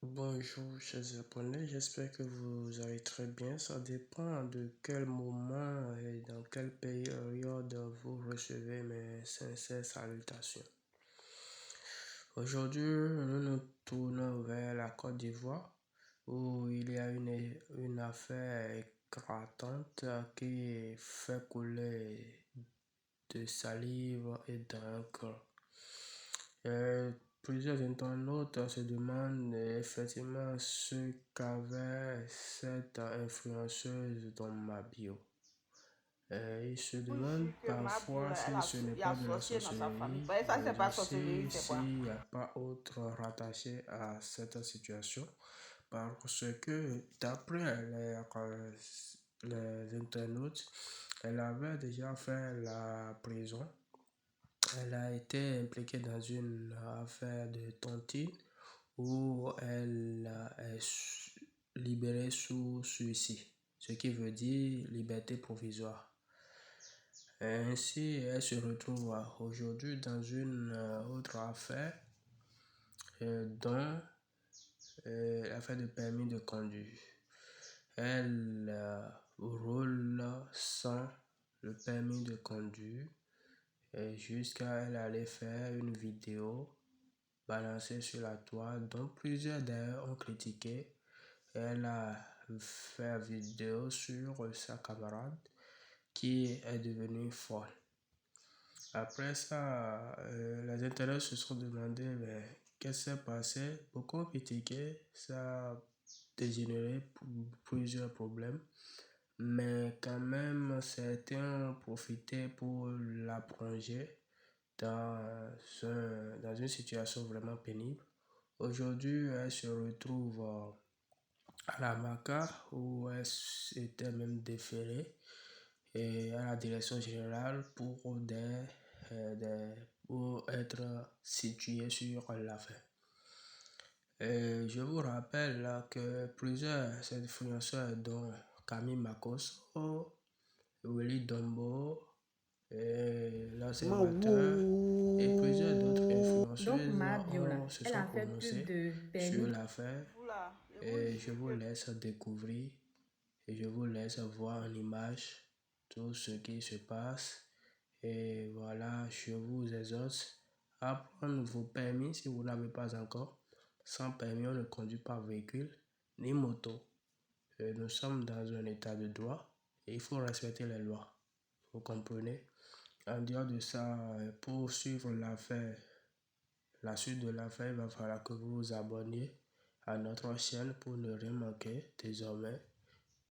Bonjour chers Japonais, j'espère que vous allez très bien. Ça dépend de quel moment et dans quelle période vous recevez mes sincères salutations. Aujourd'hui, nous nous tournons vers la Côte d'Ivoire où il y a une affaire éclatante qui fait couler de salive et d'encre. Plusieurs internautes se demandent effectivement ce qu'avait cette influenceuse dans ma bio. Ils se Vous jure demandent que ma bio, parfois là, si ce n'est il y a pas de la sorcier dans sa famille. sorcellerie, Ben, ça, c'est mais pas sorcellerie, aussi c'est quoi? s'il n'y a pas autre rattaché à cette situation. Parce que d'après les internautes, elle avait déjà fait la prison. Elle a été impliquée dans une affaire de tontine où elle est libérée sous sursis, ce qui veut dire liberté provisoire. Ainsi, elle se retrouve aujourd'hui dans une autre affaire, dont l'affaire de permis de conduire. Elle roule sans le permis de conduire jusqu'à elle aller faire une vidéo balancée sur la toile dont plusieurs d'ailleurs ont critiqué. Elle a fait une vidéo sur sa camarade qui est devenue folle. Après ça, les internautes se sont demandé qu'est-ce qui s'est passé. Beaucoup ont critiqué, ça a dégénéré pour plusieurs problèmes. Mais quand même, certains ont profité pour la plonger dans une situation vraiment pénible. Aujourd'hui, elle se retrouve à la MACA où elle était même déférée et à la direction générale pour être située sur l'affaire. Je vous rappelle là, que plusieurs influenceurs dont Camille Makosso, Willy Dombo, l'observateur et plusieurs d'autres Donc, influenceuses ma bio là, se elle sont a fait plus prononcées de sur permis. l'affaire Vous, là, je vous et je jure vous que... laisse découvrir et je vous laisse voir en image tout ce qui se passe. Et voilà, je vous exhorte à prendre vos permis si vous n'avez pas encore. Sans permis, on ne conduit pas véhicule ni moto. Nous sommes dans un état de droit et il faut respecter les lois. Vous comprenez? En dehors de ça, pour suivre l'affaire, la suite de l'affaire, il va falloir que vous vous abonniez à notre chaîne pour ne rien manquer désormais.